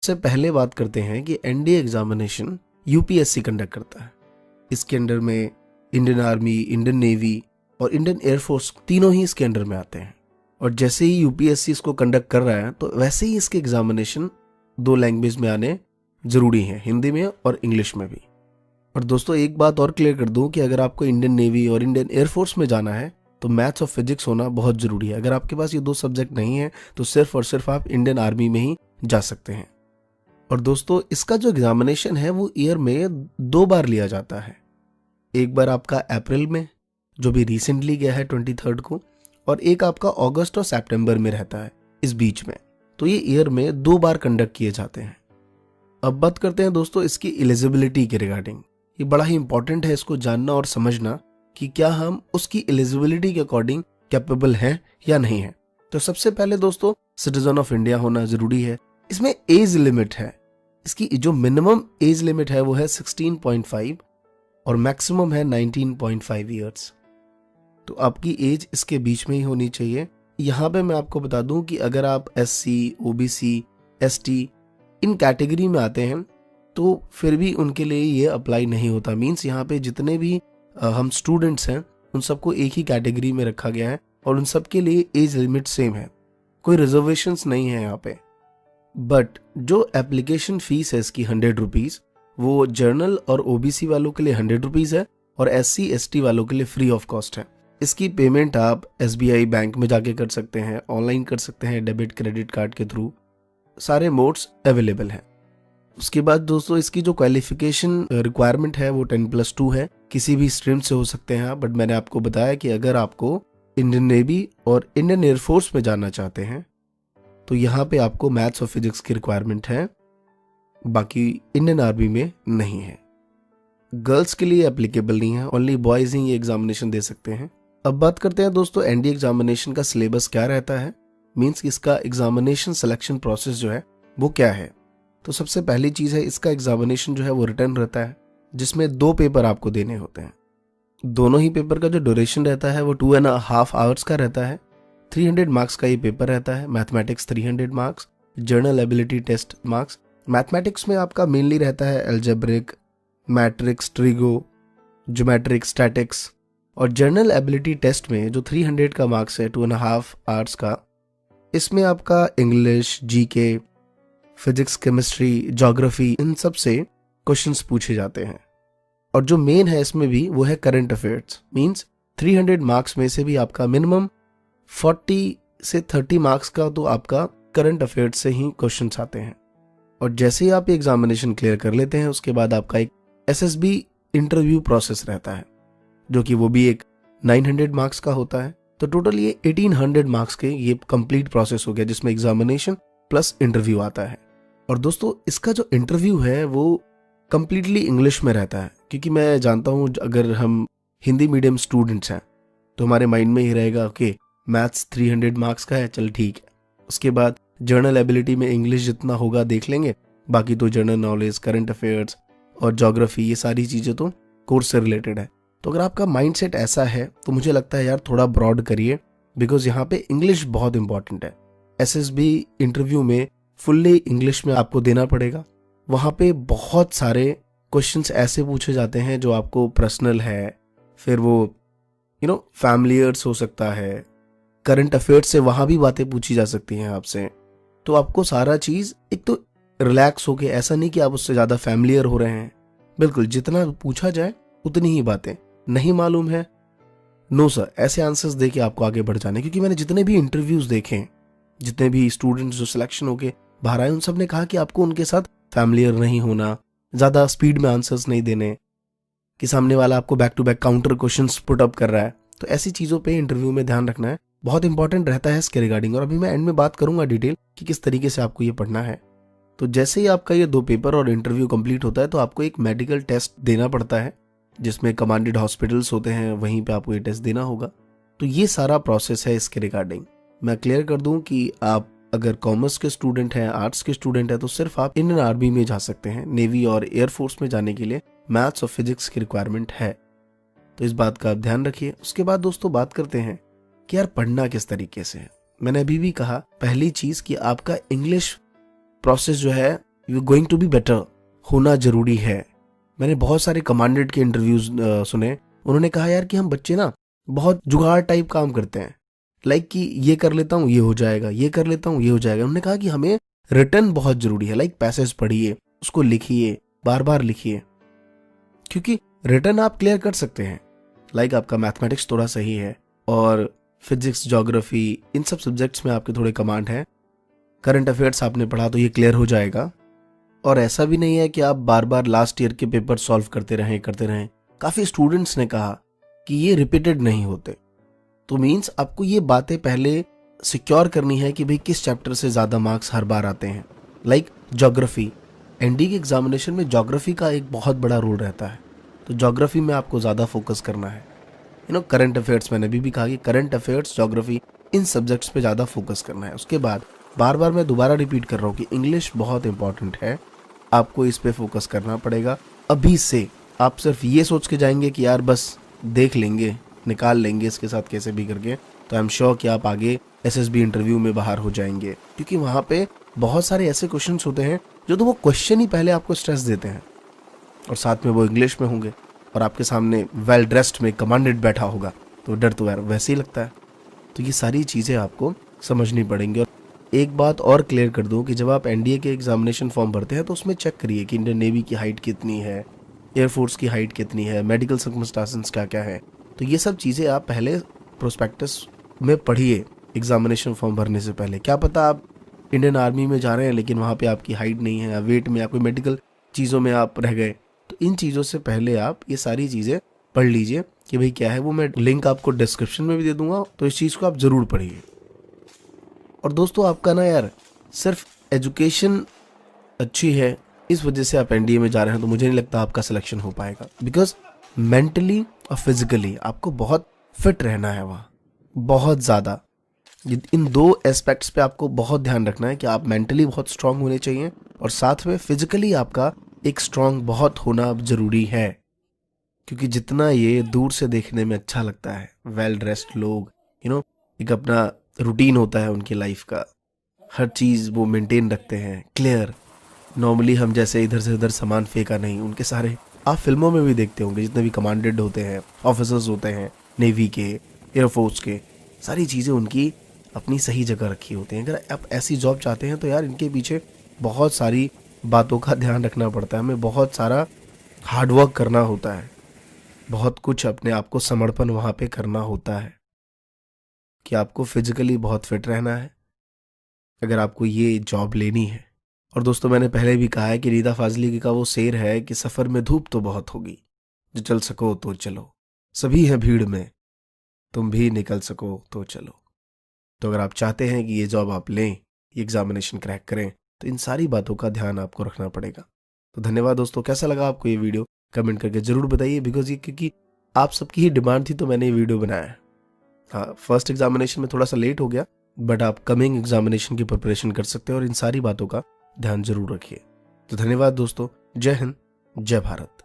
सबसे पहले बात करते हैं कि एनडीए एग्जामिनेशन यूपीएससी कंडक्ट करता है। इसके अंडर में इंडियन आर्मी, इंडियन नेवी और इंडियन एयरफोर्स तीनों ही इसके अंडर में आते हैं। और जैसे ही यूपीएससी इसको कंडक्ट कर रहा है तो वैसे ही इसके एग्जामिनेशन 2 लैंग्वेज में आने जरूरी है, हिंदी में और इंग्लिश में भी। और दोस्तों एक बात और क्लियर कर दूं कि अगर आपको इंडियन नेवी और इंडियन एयरफोर्स में जाना है तो मैथ्स और फिजिक्स होना बहुत जरूरी है। अगर आपके पास ये 2 सब्जेक्ट नहीं है तो सिर्फ और सिर्फ आप इंडियन आर्मी में ही जा सकते हैं। और दोस्तों इसका जो एग्जामिनेशन है वो ईयर में 2 बार लिया जाता है। एक बार आपका अप्रैल में, जो भी रिसेंटली गया है 23 को, और एक आपका अगस्त और सितंबर में रहता है इस बीच में। तो ये ईयर में 2 बार कंडक्ट किए जाते हैं। अब बात करते हैं दोस्तों इसकी एलिजिबिलिटी के रिगार्डिंग। ये बड़ा ही इंपॉर्टेंट है इसको जानना और समझना कि क्या हम उसकी एलिजिबिलिटी के अकॉर्डिंग कैपेबल हैं या नहीं है। तो सबसे पहले दोस्तों सिटीजन ऑफ इंडिया होना जरूरी है। इसमें एज लिमिट है, इसकी जो मिनिमम एज लिमिट है वो है 16.5 और मैक्सिमम है 19.5 ईयर्स। तो आपकी एज इसके बीच में ही होनी चाहिए। यहाँ पे मैं आपको बता दूं कि अगर आप एससी, ओबीसी, एसटी इन कैटेगरी में आते हैं तो फिर भी उनके लिए ये अप्लाई नहीं होता। मींस यहाँ पे जितने भी हम स्टूडेंट्स हैं उन सबको एक ही कैटेगरी में रखा गया है और उन सबके लिए एज लिमिट सेम है, कोई रिजर्वेशंस नहीं है यहाँ पे। बट जो एप्लीकेशन फीस है इसकी 100 रुपीज, वो जर्नल और ओबीसी वालों के लिए 100 रुपीज है और एससी एसटी वालों के लिए फ्री ऑफ कॉस्ट है। इसकी पेमेंट आप एसबीआई बैंक में जाके कर सकते हैं, ऑनलाइन कर सकते हैं, डेबिट क्रेडिट कार्ड के थ्रू, सारे मोड्स अवेलेबल हैं। उसके बाद दोस्तों इसकी जो क्वालिफिकेशन रिक्वायरमेंट है वो 10+2 है। किसी भी स्ट्रीम से हो सकते हैं आप, बट मैंने आपको बताया कि अगर आपको इंडियन नेवी और इंडियन एयरफोर्स में जाना चाहते हैं तो यहाँ पे आपको मैथ्स और फिजिक्स की रिक्वायरमेंट है, बाकी इंडियन आर्मी में नहीं है। गर्ल्स के लिए एप्लीकेबल नहीं है, ओनली बॉयज ही ये एग्जामिनेशन दे सकते हैं। अब बात करते हैं दोस्तों एनडीए एग्जामिनेशन का सिलेबस क्या रहता है, मींस इसका एग्जामिनेशन सिलेक्शन प्रोसेस जो है वो क्या है। तो सबसे पहली चीज है इसका एग्जामिनेशन जो है वो रिटन रहता है, जिसमें 2 पेपर आपको देने होते हैं। दोनों ही पेपर का जो ड्यूरेशन रहता है वो 2.5 आवर्स का रहता है। 300 मार्क्स का ये पेपर रहता है। Mathematics 300 marks, general ability test marks. Mathematics में आपका मेनली रहता है algebraic, matrix, trigo, geometric, statics. और जर्नल एबिलिटी टेस्ट में जो 300 का मार्क्स है 2.5 आवर्स का, इसमें आपका English, GK, physics, chemistry, geography, इन सब से क्वेश्चंस पूछे जाते हैं। और जो मेन है इसमें भी वो है करंट अफेयर्स। मींस 300 मार्क्स में से भी आपका मिनिमम 40 से 30 मार्क्स का तो आपका करंट अफेयर्स से ही क्वेश्चंस आते हैं। और जैसे ही आप एग्जामिनेशन क्लियर कर लेते हैं उसके बाद आपका एक एसएसबी इंटरव्यू प्रोसेस रहता है, जो कि वो भी एक 900 मार्क्स का होता है। तो टोटल ये 1800 मार्क्स के ये कंप्लीट प्रोसेस हो गया, जिसमें एग्जामिनेशन प्लस इंटरव्यू आता है। और दोस्तों इसका जो इंटरव्यू है वो कंप्लीटली इंग्लिश में रहता है, क्योंकि मैं जानता हूँ अगर हम हिंदी मीडियम स्टूडेंट्स हैं तो हमारे माइंड में ही रहेगा कि मैथ्स 300 मार्क्स का है, चल ठीक है। उसके बाद जर्नल एबिलिटी में इंग्लिश जितना होगा देख लेंगे, बाकी तो जनरल नॉलेज, करंट अफेयर्स और ज्योग्राफी, ये सारी चीज़ें तो कोर्स से रिलेटेड है। तो अगर आपका माइंडसेट ऐसा है तो मुझे लगता है यार थोड़ा ब्रॉड करिए, बिकॉज यहाँ पे इंग्लिश बहुत इंपॉर्टेंट है। एसएसबी इंटरव्यू में फुल्ली इंग्लिश में आपको देना पड़ेगा। वहाँ पे बहुत सारे क्वेश्चंस ऐसे पूछे जाते हैं जो आपको पर्सनल है, फिर वो फैमिलियर्स हो सकता है, करंट अफेयर्स से वहाँ भी बातें पूछी जा सकती हैं आपसे। तो आपको सारा चीज़ एक तो रिलैक्स होके, ऐसा नहीं कि आप उससे ज़्यादा फैमिलियर हो रहे हैं, बिल्कुल जितना पूछा जाए उतनी ही बातें। नहीं मालूम है, नो सर, ऐसे आंसर्स दे के आपको आगे बढ़ जाने। क्योंकि मैंने जितने भी इंटरव्यूज देखे, जितने भी स्टूडेंट्स जो सिलेक्शन होके बाहर आए, उन सब ने कहा कि आपको उनके साथ फैमिलियर नहीं होना, ज़्यादा स्पीड में आंसर्स नहीं देने, कि सामने वाला आपको back to back counter questions put up कर रहा है। तो ऐसी चीज़ों पे इंटरव्यू में ध्यान रखना है, बहुत इंपॉर्टेंट रहता है इसके रिगार्डिंग। और अभी मैं एंड में बात करूंगा डिटेल कि किस तरीके से आपको ये पढ़ना है। तो जैसे ही आपका ये 2 पेपर और इंटरव्यू कंप्लीट होता है तो आपको एक मेडिकल टेस्ट देना पड़ता है, जिसमें कमांडेड हॉस्पिटल्स होते हैं, वहीं पे आपको ये टेस्ट देना होगा। तो ये सारा प्रोसेस है इसके रिगार्डिंग। मैं क्लियर कर दूं कि आप अगर कॉमर्स के स्टूडेंट हैं, आर्ट्स के स्टूडेंट हैं, तो सिर्फ आप इंडियन आर्मी में जा सकते हैं। नेवी और एयरफोर्स में जाने के लिए मैथ्स और फिजिक्स की रिक्वायरमेंट है, तो इस बात का आप ध्यान रखिए। उसके बाद दोस्तों बात करते हैं कि यार पढ़ना किस तरीके से है। मैंने अभी भी कहा, पहली चीज कि आपका इंग्लिश प्रोसेस जो है you going to be better होना जरूरी है। मैंने बहुत सारे कमांडेंट के इंटरव्यूज सुने, उन्होंने कहा यार कि हम बच्चे ना बहुत जुगाड़ टाइप काम करते हैं, लाइक कि ये कर लेता हूँ ये हो जाएगा, ये कर लेता हूँ ये हो जाएगा। उन्होंने कहा कि हमें रिटर्न बहुत जरूरी है, लाइक पैसेज पढ़िए, उसको लिखिए, बार बार लिखिए, क्योंकि रिटर्न आप क्लियर कर सकते हैं। लाइक आपका मैथमेटिक्स थोड़ा सही है और फिजिक्स, ज्योग्राफी, इन सब सब्जेक्ट्स में आपके थोड़े कमांड हैं, करंट अफेयर्स आपने पढ़ा तो ये क्लियर हो जाएगा। और ऐसा भी नहीं है कि आप बार बार लास्ट ईयर के पेपर सॉल्व करते रहें। काफी स्टूडेंट्स ने कहा कि ये रिपीटेड नहीं होते, तो मीन्स आपको ये बातें पहले सिक्योर करनी है कि भाई किस चैप्टर से ज्यादा मार्क्स हर बार आते हैं। लाइक ज्योग्राफी, एनडी के एग्जामिनेशन में ज्योग्राफी का एक बहुत बड़ा रोल रहता है, तो ज्योग्राफी में आपको ज्यादा फोकस करना है। करंट अफेयर्स, मैंने भी कहा कि करंट अफेयर्स, ज्योग्राफी, इन सब्जेक्ट्स पे ज्यादा फोकस करना है। उसके बाद बार बार मैं दोबारा रिपीट कर रहा हूँ कि इंग्लिश बहुत इंपॉर्टेंट है, आपको इस पे फोकस करना पड़ेगा। अभी से आप सिर्फ ये सोच के जाएंगे कि यार बस देख लेंगे, निकाल लेंगे इसके साथ कैसे भी करके, तो आई एम श्योर कि आप आगे एसएसबी इंटरव्यू में बाहर हो जाएंगे, क्योंकि वहां पे बहुत सारे ऐसे क्वेश्चंस होते हैं जो तो वो क्वेश्चन ही पहले आपको स्ट्रेस देते हैं, और साथ में वो इंग्लिश में होंगे और आपके सामने वेल ड्रेस्ड में कमांडेंट बैठा होगा, तो डर तो यार वैसे ही लगता है। तो ये सारी चीजें आपको समझनी पड़ेंगी। और एक बात और क्लियर कर दूं कि जब आप एनडीए के एग्जामिनेशन फॉर्म भरते हैं तो उसमें चेक करिए कि इंडियन नेवी की हाइट कितनी है, एयरफोर्स की हाइट कितनी है, मेडिकल सर्कमस्टांसेस क्या क्या है। तो ये सब चीजें आप पहले प्रोस्पेक्टस में पढ़िए एग्जामिनेशन फॉर्म भरने से पहले। क्या पता आप इंडियन आर्मी में जा रहे हैं लेकिन वहां पे आपकी हाइट नहीं है, वेट में, या कोई मेडिकल चीजों में आप रह गए, तो इन चीजों से पहले आप ये सारी चीजें पढ़ लीजिए कि भाई क्या है। वो मैं लिंक आपको डिस्क्रिप्शन में भी दे दूंगा, तो इस चीज को आप जरूर पढ़िए। और दोस्तों आपका ना यार सिर्फ एजुकेशन अच्छी है इस वजह से आप एनडीए में जा रहे हैं तो मुझे नहीं लगता आपका सिलेक्शन हो पाएगा, बिकॉज मेंटली और फिजिकली आपको बहुत फिट रहना है वहाँ, बहुत ज़्यादा। इन दो एस्पेक्ट्स पे आपको बहुत ध्यान रखना है कि आप मेंटली बहुत स्ट्रांग होने चाहिए और साथ में फिजिकली आपका एक स्ट्रांग बहुत होना जरूरी है, क्योंकि जितना ये दूर से देखने में अच्छा लगता है, वेल ड्रेस्ड लोग, एक अपना रूटीन होता है उनकी लाइफ का, हर चीज़ वो मेंटेन रखते हैं, क्लियर। नॉर्मली हम जैसे इधर से उधर सामान फेंका नहीं, उनके सारे आप फिल्मों में भी देखते होंगे, जितने भी कमांडेंट होते हैं, ऑफिसर्स होते हैं नेवी के, एयरफोर्स के, सारी चीज़ें उनकी अपनी सही जगह रखी होती हैं। अगर आप ऐसी जॉब चाहते हैं तो यार इनके पीछे बहुत सारी बातों का ध्यान रखना पड़ता है, हमें बहुत सारा हार्डवर्क करना होता है, बहुत कुछ अपने आप को समर्पण वहाँ पे करना होता है, कि आपको फिजिकली बहुत फिट रहना है अगर आपको ये जॉब लेनी है। और दोस्तों मैंने पहले भी कहा है कि रीता फाजली का वो शेर है कि सफ़र में धूप तो बहुत होगी, जो चल सको तो चलो, सभी हैं भीड़ में, तुम भी निकल सको तो चलो। तो अगर आप चाहते हैं कि ये जॉब आप लें, ये एग्जामिनेशन क्रैक करें, तो इन सारी बातों का ध्यान आपको रखना पड़ेगा। तो धन्यवाद दोस्तों, कैसा लगा आपको ये वीडियो कमेंट करके जरूर बताइए, बिकॉज ये क्योंकि आप सबकी ही डिमांड थी तो मैंने ये वीडियो बनाया है। हाँ, फर्स्ट एग्जामिनेशन में थोड़ा सा लेट हो गया, बट आप कमिंग एग्जामिनेशन की प्रिपरेशन कर सकते हैं और इन सारी बातों का ध्यान जरूर रखिए। तो धन्यवाद दोस्तों, जय हिंद, जय भारत।